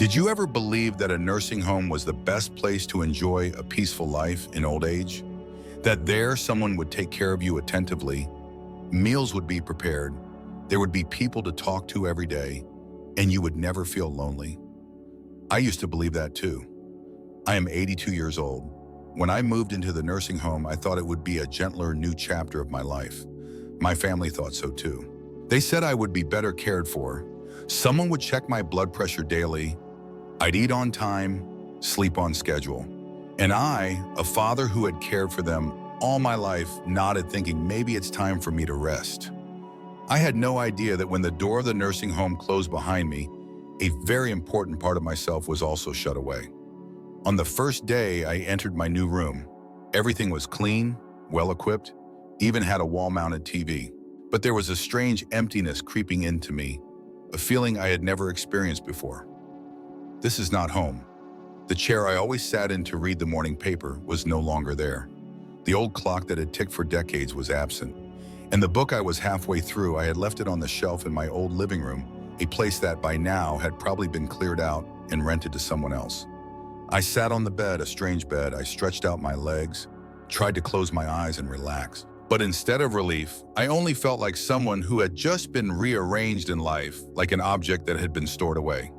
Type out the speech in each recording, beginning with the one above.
Did you ever believe that a nursing home was the best place to enjoy a peaceful life in old age? That there someone would take care of you attentively, meals would be prepared, there would be people to talk to every day, and you would never feel lonely? I used to believe that too. I am 82 years old. When I moved into the nursing home, I thought it would be a gentler new chapter of my life. My family thought so too. They said I would be better cared for. Someone would check my blood pressure daily. I'd eat on time, sleep on schedule. And I, a father who had cared for them all my life, nodded thinking maybe it's time for me to rest. I had no idea that when the door of the nursing home closed behind me, a very important part of myself was also shut away. On the first day I entered my new room, everything was clean, well-equipped, even had a wall-mounted TV. But there was a strange emptiness creeping into me, a feeling I had never experienced before. This is not home. The chair I always sat in to read the morning paper was no longer there. The old clock that had ticked for decades was absent. And the book I was halfway through, I had left it on the shelf in my old living room, a place that by now had probably been cleared out and rented to someone else. I sat on the bed, a strange bed. I stretched out my legs, tried to close my eyes and relax. But instead of relief, I only felt like someone who had just been rearranged in life, like an object that had been stored away.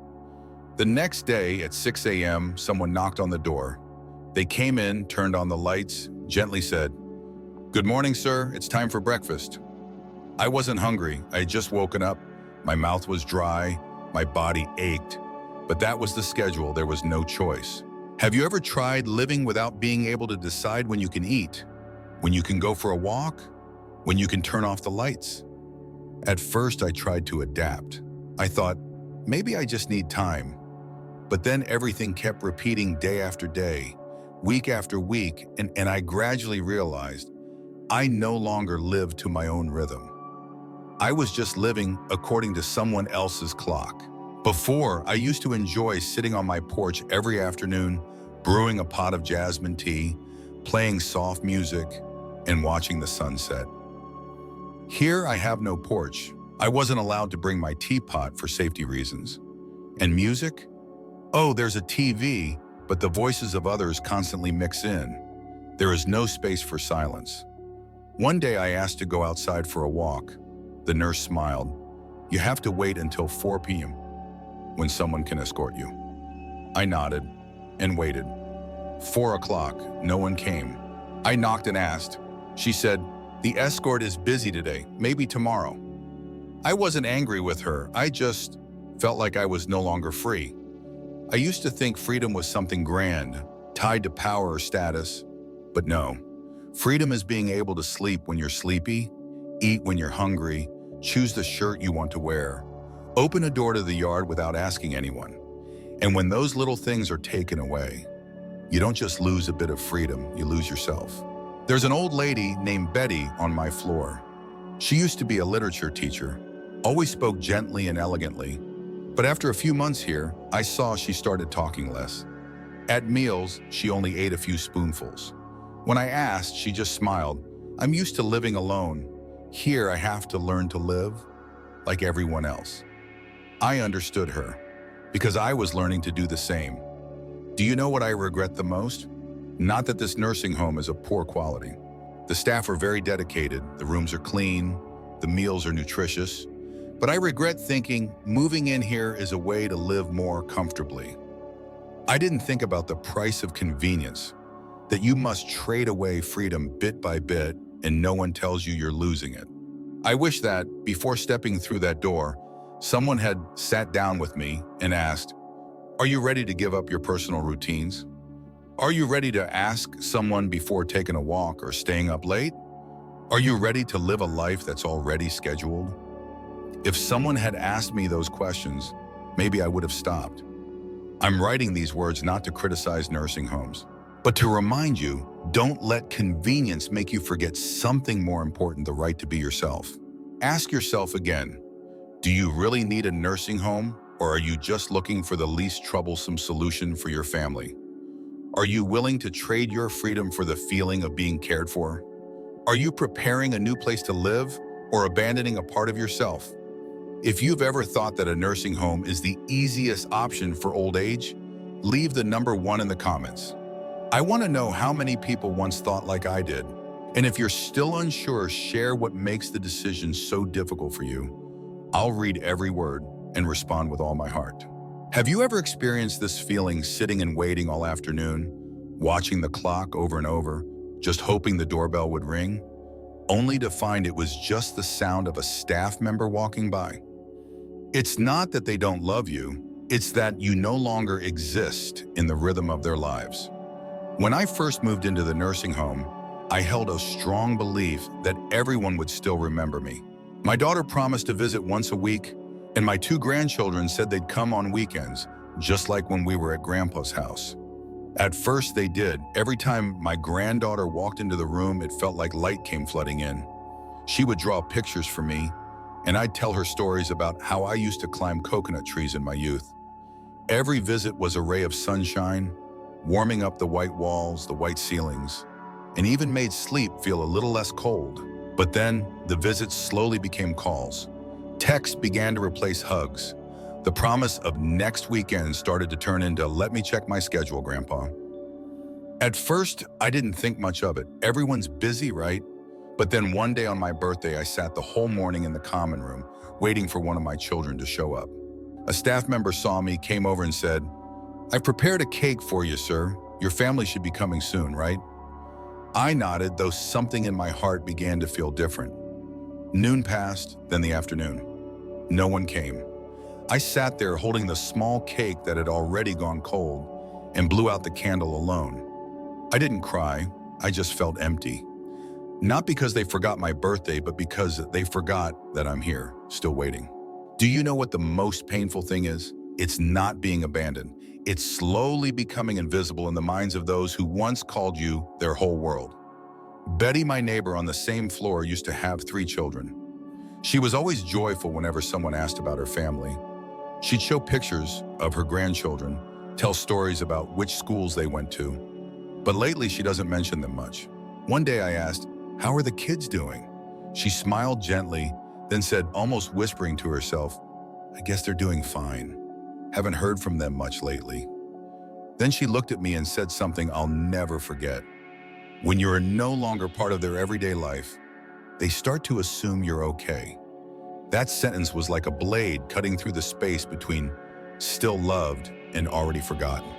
The next day at 6 a.m., someone knocked on the door. They came in, turned on the lights, gently said, "Good morning, sir. It's time for breakfast." I wasn't hungry. I had just woken up. My mouth was dry. My body ached. But that was the schedule. There was no choice. Have you ever tried living without being able to decide when you can eat, when you can go for a walk, when you can turn off the lights? At first, I tried to adapt. I thought, maybe I just need time. But then everything kept repeating day after day, week after week, and I gradually realized I no longer lived to my own rhythm. I was just living according to someone else's clock. Before, I used to enjoy sitting on my porch every afternoon, brewing a pot of jasmine tea, playing soft music, and watching the sunset. Here, I have no porch. I wasn't allowed to bring my teapot for safety reasons. And music? Oh, there's a TV, but the voices of others constantly mix in. There is no space for silence. One day I asked to go outside for a walk. The nurse smiled. "You have to wait until 4 p.m. when someone can escort you." I nodded and waited. 4 o'clock, no one came. I knocked and asked. She said, "The escort is busy today, maybe tomorrow." I wasn't angry with her. I just felt like I was no longer free. I used to think freedom was something grand, tied to power or status, but no. Freedom is being able to sleep when you're sleepy, eat when you're hungry, choose the shirt you want to wear, open a door to the yard without asking anyone. And when those little things are taken away, you don't just lose a bit of freedom, you lose yourself. There's an old lady named Betty on my floor. She used to be a literature teacher, always spoke gently and elegantly. But after a few months here, I saw she started talking less. At meals, she only ate a few spoonfuls. When I asked, she just smiled. "I'm used to living alone. Here, I have to learn to live like everyone else." I understood her, because I was learning to do the same. Do you know what I regret the most? Not that this nursing home is of poor quality. The staff are very dedicated, the rooms are clean, the meals are nutritious. But I regret thinking moving in here is a way to live more comfortably. I didn't think about the price of convenience, that you must trade away freedom bit by bit and no one tells you you're losing it. I wish that, before stepping through that door, someone had sat down with me and asked, "Are you ready to give up your personal routines? Are you ready to ask someone before taking a walk or staying up late? Are you ready to live a life that's already scheduled?" If someone had asked me those questions, maybe I would have stopped. I'm writing these words not to criticize nursing homes, but to remind you, don't let convenience make you forget something more important, the right to be yourself. Ask yourself again, do you really need a nursing home, or are you just looking for the least troublesome solution for your family? Are you willing to trade your freedom for the feeling of being cared for? Are you preparing a new place to live or abandoning a part of yourself? If you've ever thought that a nursing home is the easiest option for old age, leave the number 1 in the comments. I want to know how many people once thought like I did. And if you're still unsure, share what makes the decision so difficult for you. I'll read every word and respond with all my heart. Have you ever experienced this feeling sitting and waiting all afternoon, watching the clock over and over, just hoping the doorbell would ring, only to find it was just the sound of a staff member walking by? It's not that they don't love you, it's that you no longer exist in the rhythm of their lives. When I first moved into the nursing home, I held a strong belief that everyone would still remember me. My daughter promised to visit once a week, and my 2 grandchildren said they'd come on weekends, just like when we were at Grandpa's house. At first they did. Every time my granddaughter walked into the room, it felt like light came flooding in. She would draw pictures for me, and I'd tell her stories about how I used to climb coconut trees in my youth. Every visit was a ray of sunshine, warming up the white walls, the white ceilings, and even made sleep feel a little less cold. But then the visits slowly became calls. Texts began to replace hugs. The promise of next weekend started to turn into, "Let me check my schedule, Grandpa." At first, I didn't think much of it. Everyone's busy, right? But then one day on my birthday, I sat the whole morning in the common room, waiting for one of my children to show up. A staff member saw me, came over and said, "I've prepared a cake for you, sir. Your family should be coming soon, right?" I nodded, though something in my heart began to feel different. Noon passed, then the afternoon. No one came. I sat there holding the small cake that had already gone cold and blew out the candle alone. I didn't cry, I just felt empty. Not because they forgot my birthday, but because they forgot that I'm here, still waiting. Do you know what the most painful thing is? It's not being abandoned. It's slowly becoming invisible in the minds of those who once called you their whole world. Betty, my neighbor on the same floor, used to have 3 children. She was always joyful whenever someone asked about her family. She'd show pictures of her grandchildren, tell stories about which schools they went to. But lately, she doesn't mention them much. One day I asked, "How are the kids doing?" She smiled gently, then said, almost whispering to herself, "I guess they're doing fine. Haven't heard from them much lately." Then she looked at me and said something I'll never forget. When you're no longer part of their everyday life, they start to assume you're okay. That sentence was like a blade cutting through the space between still loved and already forgotten.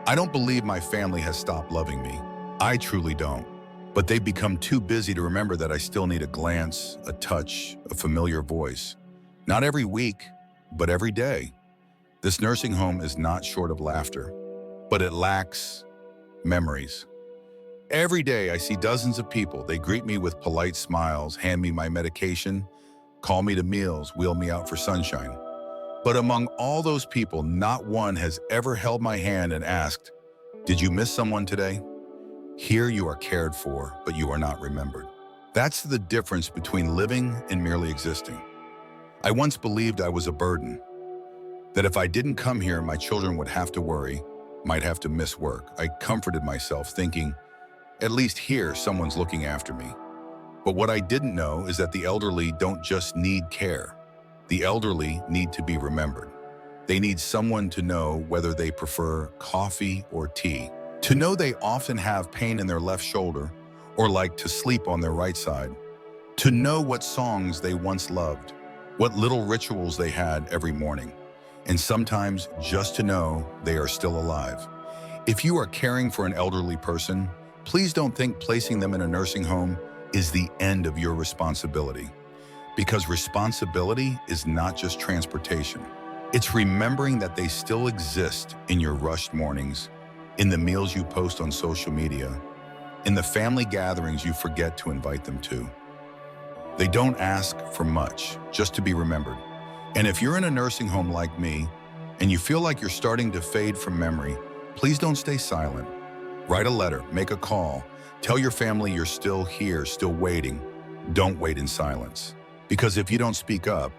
I don't believe my family has stopped loving me. I truly don't. But they've become too busy to remember that I still need a glance, a touch, a familiar voice. Not every week, but every day. This nursing home is not short of laughter, but it lacks memories. Every day I see dozens of people. They greet me with polite smiles, hand me my medication, call me to meals, wheel me out for sunshine. But among all those people, not one has ever held my hand and asked, "Did you miss someone today?" Here you are cared for, but you are not remembered. That's the difference between living and merely existing. I once believed I was a burden, that if I didn't come here, my children would have to worry, might have to miss work. I comforted myself thinking, at least here, someone's looking after me. But what I didn't know is that the elderly don't just need care. The elderly need to be remembered. They need someone to know whether they prefer coffee or tea, to know they often have pain in their left shoulder or like to sleep on their right side, to know what songs they once loved, what little rituals they had every morning, and sometimes just to know they are still alive. If you are caring for an elderly person, please don't think placing them in a nursing home is the end of your responsibility. Because responsibility is not just transportation. It's remembering that they still exist in your rushed mornings, in the meals you post on social media, in the family gatherings you forget to invite them to. They don't ask for much, just to be remembered. And if you're in a nursing home like me, and you feel like you're starting to fade from memory, please don't stay silent. Write a letter, make a call, tell your family you're still here, still waiting. Don't wait in silence. Because if you don't speak up,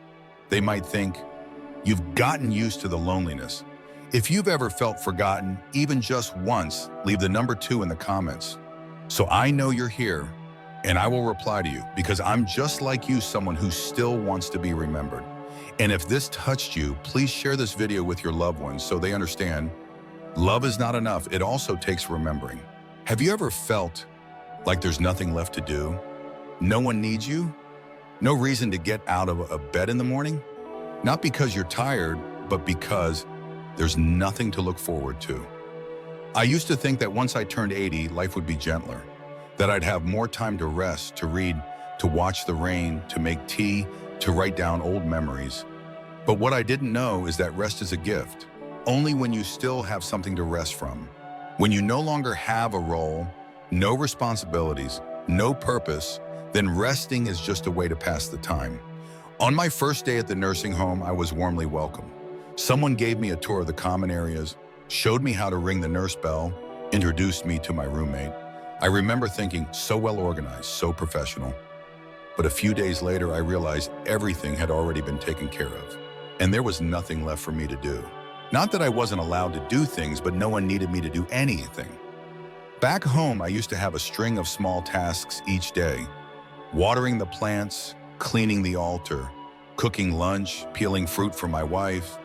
they might think you've gotten used to the loneliness. If you've ever felt forgotten, even just once, leave the number 2 in the comments. So I know you're here, and I will reply to you because I'm just like you, someone who still wants to be remembered. And if this touched you, please share this video with your loved ones so they understand love is not enough. It also takes remembering. Have you ever felt like there's nothing left to do? No one needs you? No reason to get out of a bed in the morning? Not because you're tired, but because there's nothing to look forward to. I used to think that once I turned 80, life would be gentler, that I'd have more time to rest, to read, to watch the rain, to make tea, to write down old memories. But what I didn't know is that rest is a gift, only when you still have something to rest from. When you no longer have a role, no responsibilities, no purpose, then resting is just a way to pass the time. On my first day at the nursing home, I was warmly welcomed. Someone gave me a tour of the common areas, showed me how to ring the nurse bell, introduced me to my roommate. I remember thinking, so well organized, so professional. But a few days later, I realized everything had already been taken care of, and there was nothing left for me to do. Not that I wasn't allowed to do things, but no one needed me to do anything. Back home, I used to have a string of small tasks each day: watering the plants, cleaning the altar, cooking lunch, peeling fruit for my wife,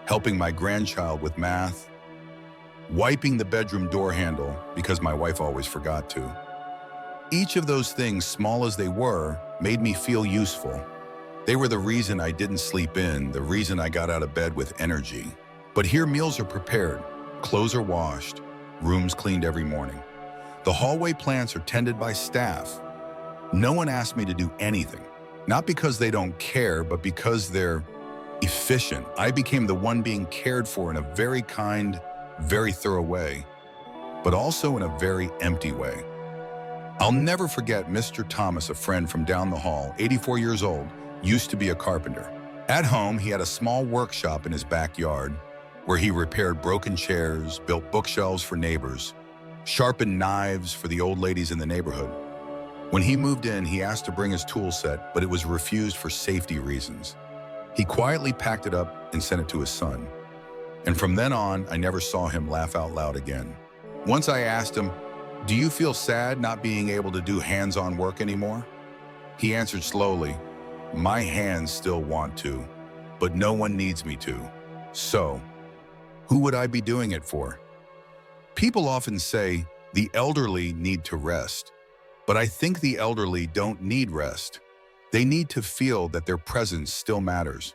helping my grandchild with math, wiping the bedroom door handle because my wife always forgot to. Each of those things, small as they were, made me feel useful. They were the reason I didn't sleep in, the reason I got out of bed with energy. But here meals are prepared, clothes are washed, rooms cleaned every morning. The hallway plants are tended by staff. No one asked me to do anything, not because they don't care, but because they're efficient. I became the one being cared for in a very kind, very thorough way, but also in a very empty way. I'll never forget Mr. Thomas, a friend from down the hall, 84 years old, used to be a carpenter. At home, he had a small workshop in his backyard where he repaired broken chairs, built bookshelves for neighbors, sharpened knives for the old ladies in the neighborhood. When he moved in, he asked to bring his tool set, but it was refused for safety reasons. He quietly packed it up and sent it to his son. And from then on, I never saw him laugh out loud again. Once I asked him, "Do you feel sad not being able to do hands-on work anymore?" He answered slowly, "My hands still want to, but no one needs me to. So, who would I be doing it for?" People often say the elderly need to rest, but I think the elderly don't need rest. They need to feel that their presence still matters.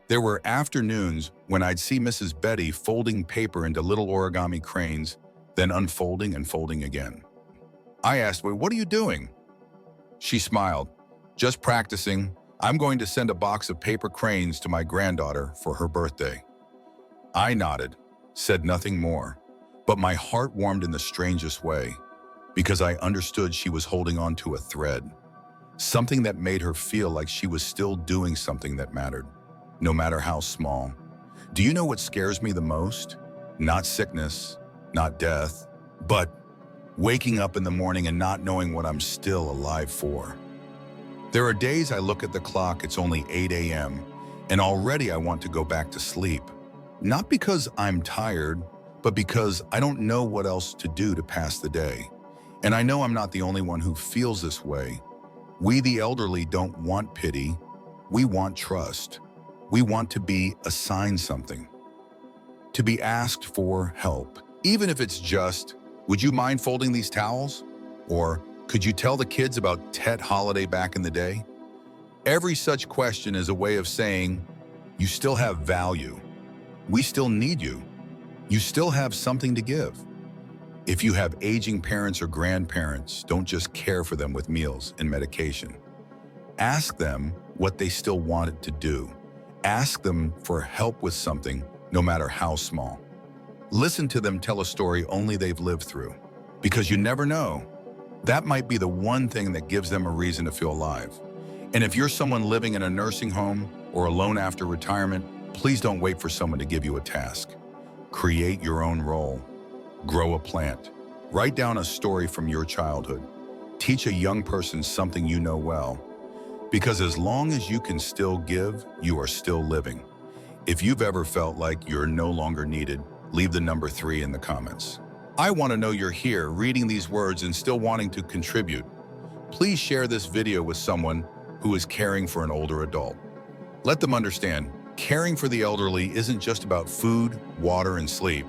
There were afternoons when I'd see Mrs. Betty folding paper into little origami cranes, then unfolding and folding again. I asked, "Well, what are you doing?" She smiled, "Just practicing. I'm going to send a box of paper cranes to my granddaughter for her birthday." I nodded, said nothing more, but my heart warmed in the strangest way, because I understood she was holding on to a thread, something that made her feel like she was still doing something that mattered, no matter how small. Do you know what scares me the most? Not sickness, not death, but waking up in the morning and not knowing what I'm still alive for. There are days I look at the clock, it's only 8 a.m., and already I want to go back to sleep. Not because I'm tired, but because I don't know what else to do to pass the day. And I know I'm not the only one who feels this way. We, the elderly, don't want pity. We want trust. We want to be assigned something, to be asked for help. Even if it's just, "Would you mind folding these towels?" Or, "Could you tell the kids about Tet holiday back in the day?" Every such question is a way of saying, you still have value. We still need you. You still have something to give. If you have aging parents or grandparents, don't just care for them with meals and medication. Ask them what they still wanted to do. Ask them for help with something, no matter how small. Listen to them tell a story only they've lived through, because you never know. That might be the one thing that gives them a reason to feel alive. And if you're someone living in a nursing home or alone after retirement, please don't wait for someone to give you a task. Create your own role. Grow a plant. Write down a story from your childhood. Teach a young person something you know well. Because as long as you can still give, you are still living. If you've ever felt like you're no longer needed, leave the number 3 in the comments. I want to know you're here, reading these words and still wanting to contribute. Please share this video with someone who is caring for an older adult. Let them understand, caring for the elderly isn't just about food, water, and sleep.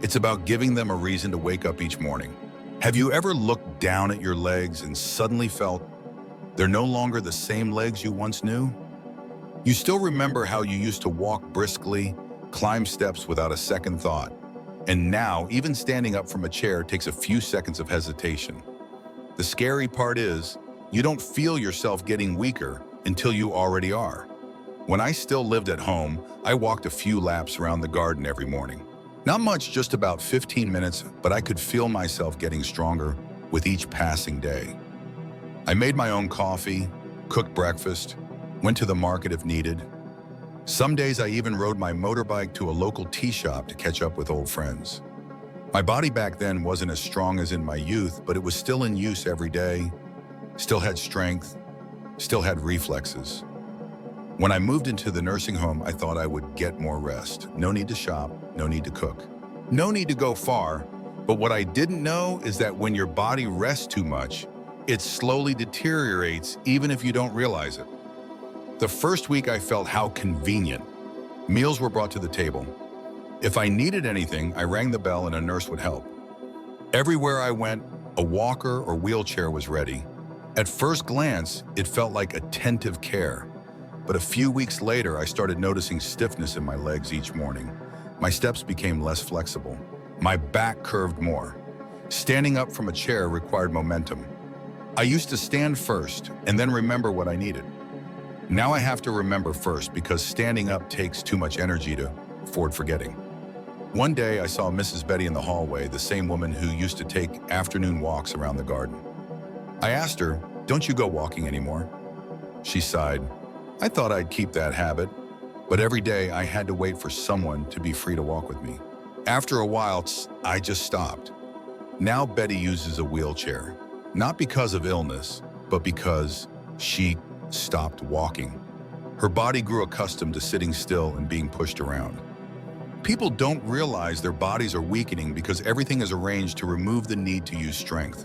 It's about giving them a reason to wake up each morning. Have you ever looked down at your legs and suddenly felt they're no longer the same legs you once knew? You still remember how you used to walk briskly, climb steps without a second thought, and now even standing up from a chair takes a few seconds of hesitation. The scary part is, you don't feel yourself getting weaker until you already are. When I still lived at home, I walked a few laps around the garden every morning. Not much, just about 15 minutes, but I could feel myself getting stronger with each passing day. I made my own coffee, cooked breakfast, went to the market if needed. Some days I even rode my motorbike to a local tea shop to catch up with old friends. My body back then wasn't as strong as in my youth, but it was still in use every day, still had strength, still had reflexes. When I moved into the nursing home, I thought I would get more rest. No need to shop, no need to cook, no need to go far. But what I didn't know is that when your body rests too much, it slowly deteriorates even if you don't realize it. The first week I felt how convenient. Meals were brought to the table. If I needed anything, I rang the bell and a nurse would help. Everywhere I went, a walker or wheelchair was ready. At first glance, it felt like attentive care. But a few weeks later, I started noticing stiffness in my legs each morning. My steps became less flexible. My back curved more. Standing up from a chair required momentum. I used to stand first and then remember what I needed. Now I have to remember first because standing up takes too much energy to afford forgetting. One day I saw Mrs. Betty in the hallway, the same woman who used to take afternoon walks around the garden. I asked her, "Don't you go walking anymore?" She sighed. I thought I'd keep that habit, but every day I had to wait for someone to be free to walk with me. After a while, I just stopped. Now Betty uses a wheelchair, not because of illness, but because she stopped walking. Her body grew accustomed to sitting still and being pushed around. People don't realize their bodies are weakening because everything is arranged to remove the need to use strength.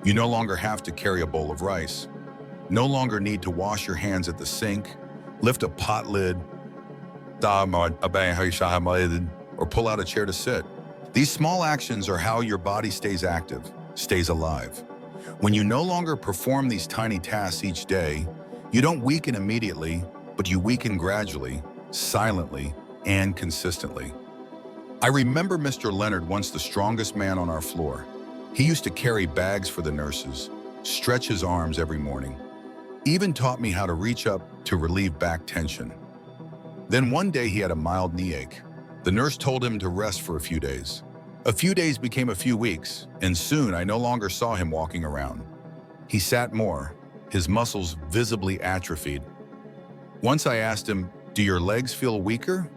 You no longer have to carry a bowl of rice, no longer need to wash your hands at the sink, lift a pot lid, or pull out a chair to sit. These small actions are how your body stays active, stays alive. When you no longer perform these tiny tasks each day, you don't weaken immediately, but you weaken gradually, silently, and consistently. I remember Mr. Leonard, once the strongest man on our floor. He used to carry bags for the nurses, stretch his arms every morning, even taught me how to reach up to relieve back tension. Then one day he had a mild knee ache. The nurse told him to rest for a few days. A few days became a few weeks, and soon I no longer saw him walking around. He sat more, his muscles visibly atrophied. Once I asked him, "Do your legs feel weaker?"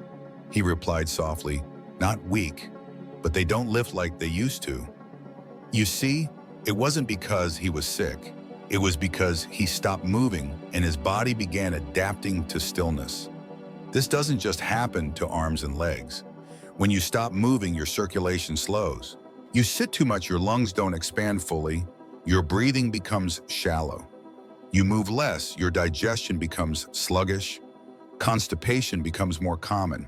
He replied softly, "Not weak, but they don't lift like they used to." You see, it wasn't because he was sick. It was because he stopped moving and his body began adapting to stillness. This doesn't just happen to arms and legs. When you stop moving, your circulation slows. You sit too much, your lungs don't expand fully. Your breathing becomes shallow. You move less, your digestion becomes sluggish. Constipation becomes more common.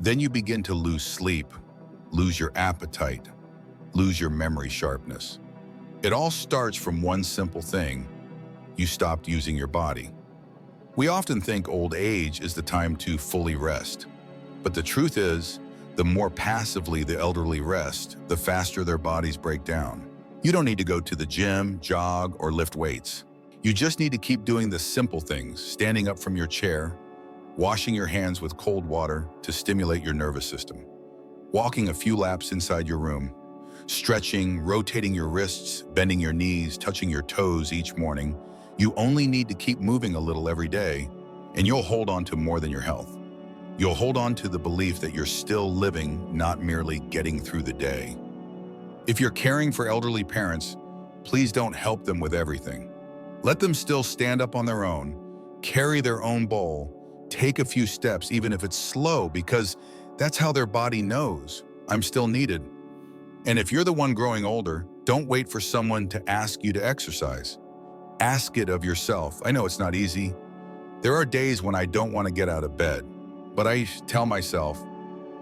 Then you begin to lose sleep, lose your appetite, lose your memory sharpness. It all starts from one simple thing: you stopped using your body. We often think old age is the time to fully rest. But the truth is, the more passively the elderly rest, the faster their bodies break down. You don't need to go to the gym, jog, or lift weights. You just need to keep doing the simple things: standing up from your chair, washing your hands with cold water to stimulate your nervous system, walking a few laps inside your room, stretching, rotating your wrists, bending your knees, touching your toes each morning. You only need to keep moving a little every day, and you'll hold on to more than your health. You'll hold on to the belief that you're still living, not merely getting through the day. If you're caring for elderly parents, please don't help them with everything. Let them still stand up on their own, carry their own bowl, take a few steps, even if it's slow, because that's how their body knows, I'm still needed. And if you're the one growing older, don't wait for someone to ask you to exercise. Ask it of yourself. I know it's not easy, There are days when I don't want to get out of bed, but I tell myself,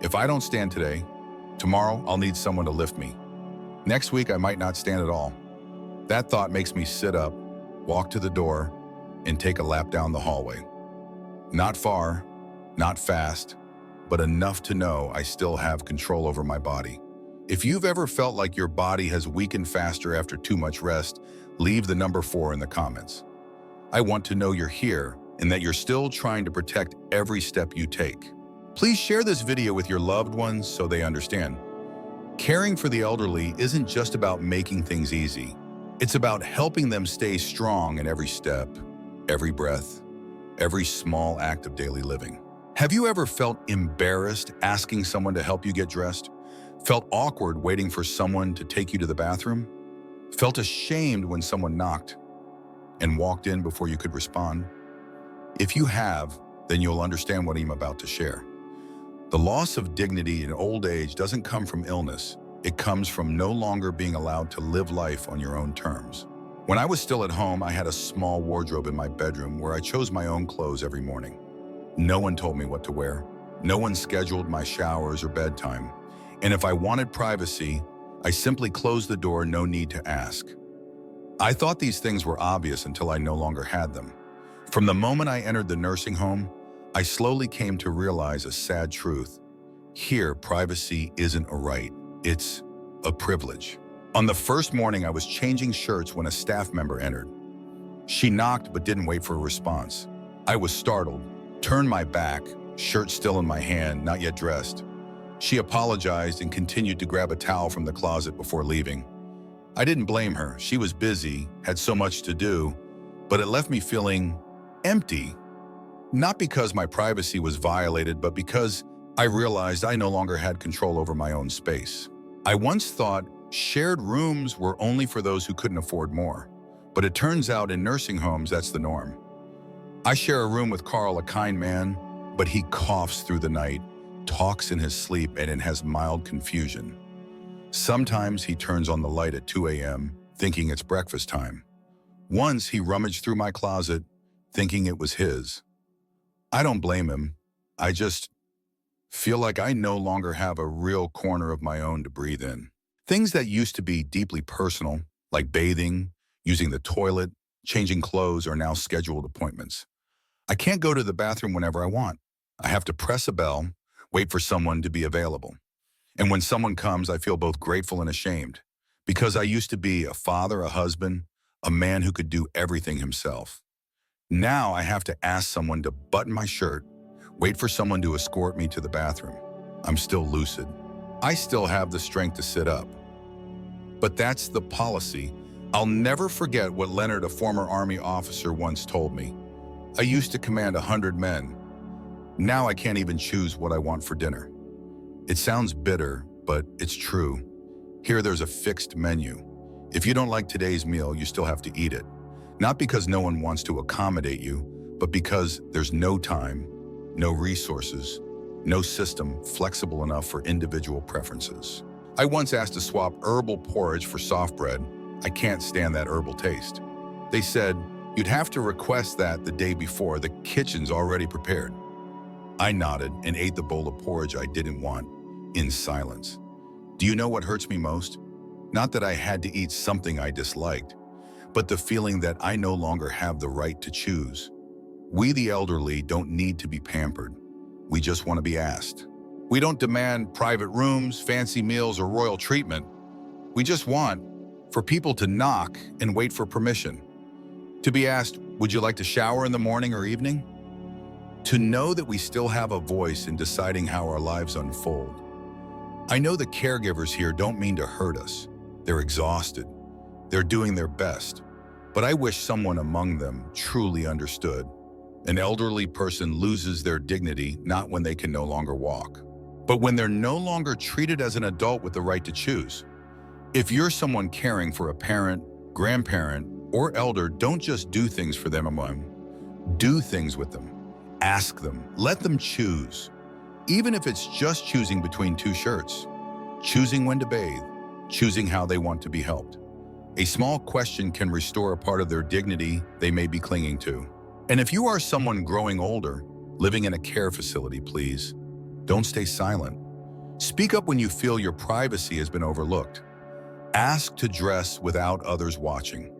if I don't stand today, tomorrow I'll need someone to lift me. Next week I might not stand at all. That thought makes me sit up, walk to the door, and take a lap down the hallway. Not far, not fast, but enough to know I still have control over my body. If you've ever felt like your body has weakened faster after too much rest, leave the number 4 in the comments. I want to know you're here and that you're still trying to protect every step you take. Please share this video with your loved ones so they understand. Caring for the elderly isn't just about making things easy. It's about helping them stay strong in every step, every breath, every small act of daily living. Have you ever felt embarrassed asking someone to help you get dressed? Felt awkward waiting for someone to take you to the bathroom? Felt ashamed when someone knocked and walked in before you could respond? If you have, then you'll understand what I'm about to share. The loss of dignity in old age doesn't come from illness. It comes from no longer being allowed to live life on your own terms. When I was still at home, I had a small wardrobe in my bedroom where I chose my own clothes every morning. No one told me what to wear. No one scheduled my showers or bedtime. And if I wanted privacy, I simply closed the door, no need to ask. I thought these things were obvious until I no longer had them. From the moment I entered the nursing home, I slowly came to realize a sad truth. Here, privacy isn't a right, it's a privilege. On the first morning, I was changing shirts when a staff member entered. She knocked but didn't wait for a response. I was startled, turned my back, shirt still in my hand, not yet dressed. She apologized and continued to grab a towel from the closet before leaving. I didn't blame her. She was busy, had so much to do, but it left me feeling empty. Not because my privacy was violated, but because I realized I no longer had control over my own space. I once thought shared rooms were only for those who couldn't afford more, but it turns out in nursing homes that's the norm. I share a room with Carl, a kind man, but he coughs through the night, talks in his sleep, and has mild confusion. Sometimes he turns on the light at 2 a.m., thinking it's breakfast time. Once he rummaged through my closet, thinking it was his. I don't blame him. I just feel like I no longer have a real corner of my own to breathe in. Things that used to be deeply personal, like bathing, using the toilet, changing clothes, are now scheduled appointments. I can't go to the bathroom whenever I want. I have to press a bell, wait for someone to be available. And when someone comes, I feel both grateful and ashamed, because I used to be a father, a husband, a man who could do everything himself. Now I have to ask someone to button my shirt, wait for someone to escort me to the bathroom. I'm still lucid. I still have the strength to sit up. But that's the policy. I'll never forget what Leonard, a former Army officer, once told me. I used to command 100 men. Now I can't even choose what I want for dinner. It sounds bitter, but it's true. Here there's a fixed menu. If you don't like today's meal, you still have to eat it. Not because no one wants to accommodate you, but because there's no time, no resources, no system flexible enough for individual preferences. I once asked to swap herbal porridge for soft bread. I can't stand that herbal taste. They said, you'd have to request that the day before, the kitchen's already prepared. I nodded and ate the bowl of porridge I didn't want, in silence. Do you know what hurts me most? Not that I had to eat something I disliked, but the feeling that I no longer have the right to choose. We, the elderly, don't need to be pampered. We just want to be asked. We don't demand private rooms, fancy meals, or royal treatment. We just want for people to knock and wait for permission. To be asked, would you like to shower in the morning or evening? To know that we still have a voice in deciding how our lives unfold. I know the caregivers here don't mean to hurt us. They're exhausted. They're doing their best. But I wish someone among them truly understood. An elderly person loses their dignity not when they can no longer walk, but when they're no longer treated as an adult with the right to choose. If you're someone caring for a parent, grandparent, or elder, don't just do things for them alone. Do things with them. Ask them. Let them choose. Even if it's just choosing between 2 shirts, choosing when to bathe, choosing how they want to be helped. A small question can restore a part of their dignity they may be clinging to. And if you are someone growing older, living in a care facility, please, don't stay silent. Speak up when you feel your privacy has been overlooked. Ask to dress without others watching.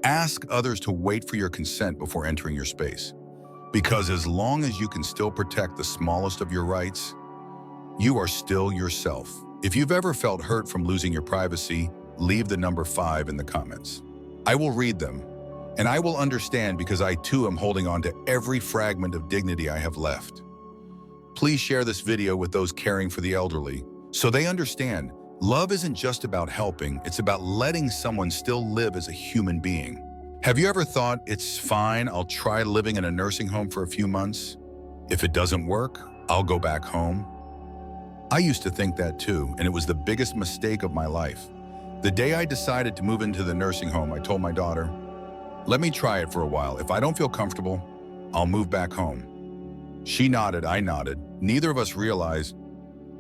Ask others to wait for your consent before entering your space. Because as long as you can still protect the smallest of your rights, you are still yourself. If you've ever felt hurt from losing your privacy, leave the number 5 in the comments. I will read them, and I will understand because I too am holding on to every fragment of dignity I have left. Please share this video with those caring for the elderly so they understand love isn't just about helping, it's about letting someone still live as a human being. Have you ever thought, it's fine, I'll try living in a nursing home for a few months? If it doesn't work, I'll go back home. I used to think that too, and it was the biggest mistake of my life. The day I decided to move into the nursing home, I told my daughter, let me try it for a while. If I don't feel comfortable, I'll move back home. She nodded, I nodded. Neither of us realized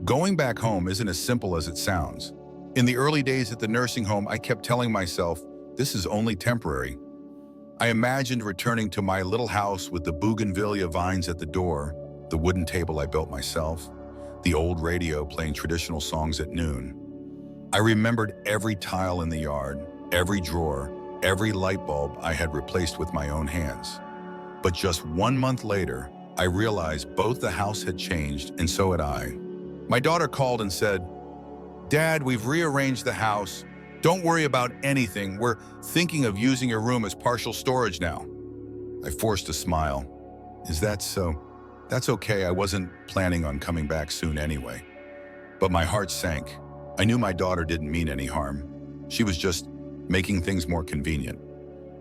going back home isn't as simple as it sounds. In the early days at the nursing home, I kept telling myself, this is only temporary. I imagined returning to my little house with the bougainvillea vines at the door, the wooden table I built myself, the old radio playing traditional songs at noon. I remembered every tile in the yard, every drawer, every light bulb I had replaced with my own hands. But just 1 month later, I realized both the house had changed and so had I. My daughter called and said, Dad, we've rearranged the house. Don't worry about anything. We're thinking of using your room as partial storage now. I forced a smile. Is that so? That's okay. I wasn't planning on coming back soon anyway. But my heart sank. I knew my daughter didn't mean any harm. She was just making things more convenient.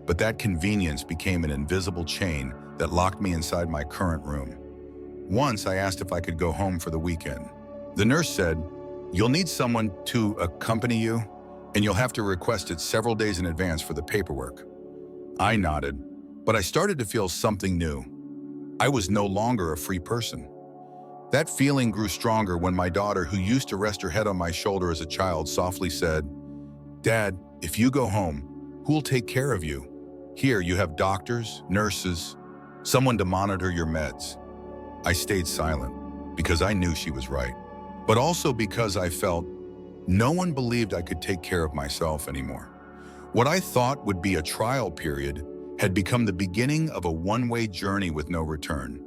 But that convenience became an invisible chain that locked me inside my current room. Once I asked if I could go home for the weekend. The nurse said, you'll need someone to accompany you, and you'll have to request it several days in advance for the paperwork. I nodded, but I started to feel something new. I was no longer a free person. That feeling grew stronger when my daughter, who used to rest her head on my shoulder as a child, softly said, Dad, if you go home, who'll take care of you? Here you have doctors, nurses, someone to monitor your meds. I stayed silent because I knew she was right, but also because I felt no one believed I could take care of myself anymore. What I thought would be a trial period had become the beginning of a one-way journey with no return.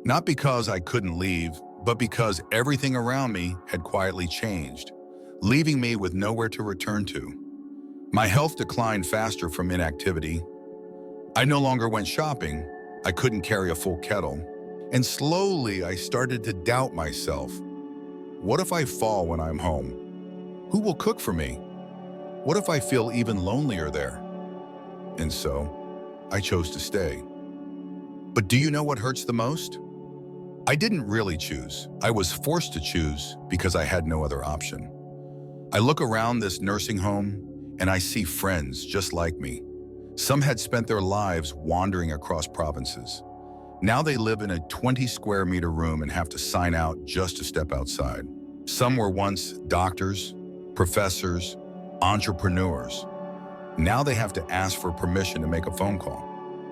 Not because I couldn't leave, but because everything around me had quietly changed, leaving me with nowhere to return to. My health declined faster from inactivity. I no longer went shopping. I couldn't carry a full kettle. And slowly I started to doubt myself. What if I fall when I'm home? Who will cook for me? What if I feel even lonelier there? And so, I chose to stay. But do you know what hurts the most? I didn't really choose. I was forced to choose because I had no other option. I look around this nursing home and I see friends just like me. Some had spent their lives wandering across provinces. Now they live in a 20 square meter room and have to sign out just to step outside. Some were once doctors, professors, entrepreneurs. Now they have to ask for permission to make a phone call.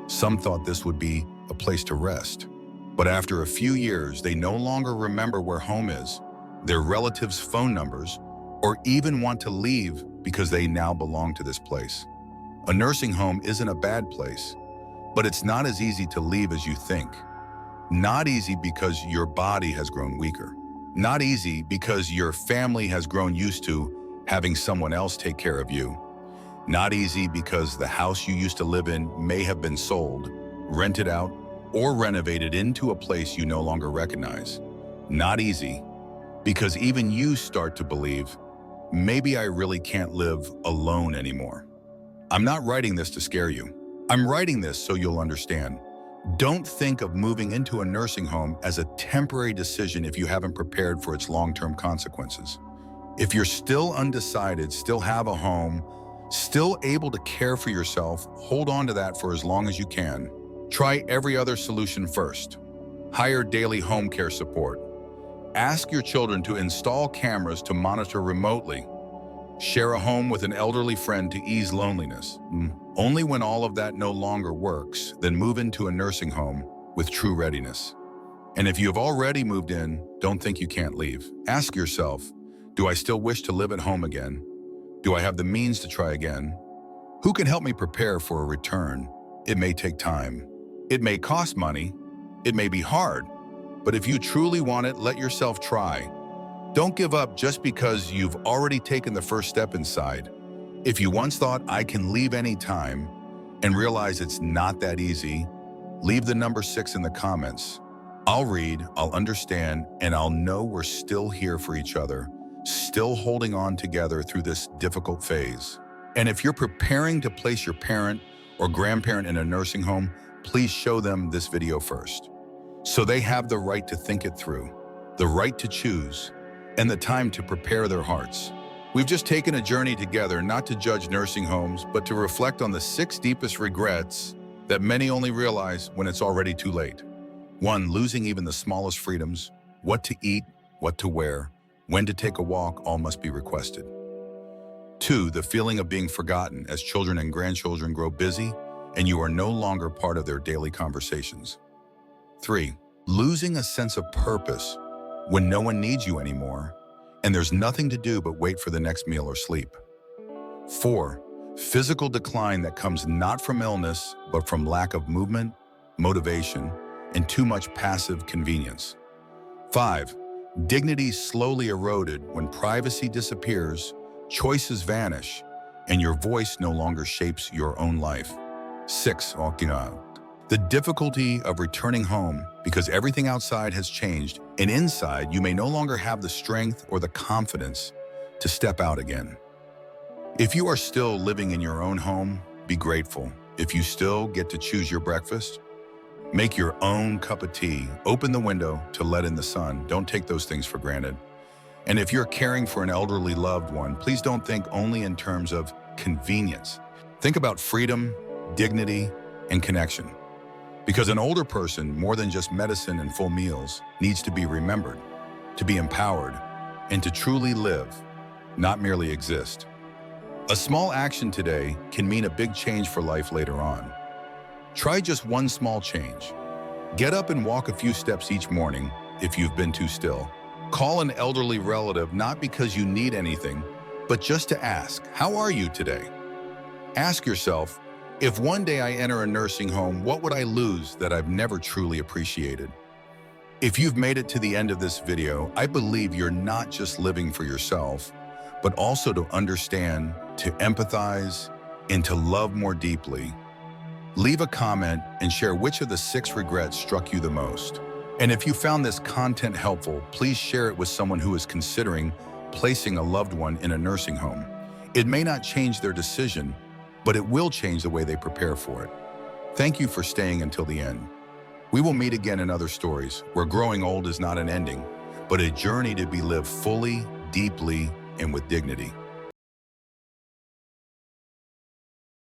Some thought this would be a place to rest. But after a few years, they no longer remember where home is, their relatives' phone numbers, or even want to leave because they now belong to this place. A nursing home isn't a bad place, but it's not as easy to leave as you think. Not easy because your body has grown weaker. Not easy because your family has grown used to having someone else take care of you. Not easy because the house you used to live in may have been sold, rented out, or renovated into a place you no longer recognize. Not easy because even you start to believe, maybe I really can't live alone anymore. I'm not writing this to scare you. I'm writing this so you'll understand. Don't think of moving into a nursing home as a temporary decision if you haven't prepared for its long-term consequences. If you're still undecided, still have a home, still able to care for yourself, hold on to that for as long as you can. Try every other solution first. Hire daily home care support. Ask your children to install cameras to monitor remotely. Share a home with an elderly friend to ease loneliness. Only when all of that no longer works, then move into a nursing home with true readiness. And if you have already moved in, don't think you can't leave. Ask yourself, do I still wish to live at home again? Do I have the means to try again? Who can help me prepare for a return? It may take time. It may cost money. It may be hard. But if you truly want it, let yourself try. Don't give up just because you've already taken the first step inside. If you once thought, I can leave anytime, and realize it's not that easy, leave the number 6 in the comments. I'll read, I'll understand, and I'll know we're still here for each other, still holding on together through this difficult phase. And if you're preparing to place your parent or grandparent in a nursing home, please show them this video first, so they have the right to think it through, the right to choose, and the time to prepare their hearts. We've just taken a journey together, not to judge nursing homes, but to reflect on the 6 deepest regrets that many only realize when it's already too late. 1, losing even the smallest freedoms. What to eat, what to wear, when to take a walk, all must be requested. 2, the feeling of being forgotten as children and grandchildren grow busy and you are no longer part of their daily conversations. 3, losing a sense of purpose when no one needs you anymore and there's nothing to do but wait for the next meal or sleep. 4, physical decline that comes not from illness, but from lack of movement, motivation, and too much passive convenience. 5, dignity slowly eroded when privacy disappears, choices vanish, and your voice no longer shapes your own life. 6, the difficulty of returning home because everything outside has changed, and inside you may no longer have the strength or the confidence to step out again. If you are still living in your own home, be grateful. If you still get to choose your breakfast, make your own cup of tea, open the window to let in the sun. Don't take those things for granted. And if you're caring for an elderly loved one, please don't think only in terms of convenience. Think about freedom, dignity, and connection. Because an older person, more than just medicine and full meals, needs to be remembered, to be empowered, and to truly live, not merely exist. A small action today can mean a big change for life later on. Try just one small change. Get up and walk a few steps each morning if you've been too still. Call an elderly relative not because you need anything, but just to ask, how are you today? Ask yourself, if one day I enter a nursing home, what would I lose that I've never truly appreciated? If you've made it to the end of this video, I believe you're not just living for yourself, but also to understand, to empathize, and to love more deeply. Leave a comment and share which of the 6 regrets struck you the most. And if you found this content helpful, please share it with someone who is considering placing a loved one in a nursing home. It may not change their decision, but it will change the way they prepare for it. Thank you for staying until the end. We will meet again in other stories where growing old is not an ending, but a journey to be lived fully, deeply, and with dignity.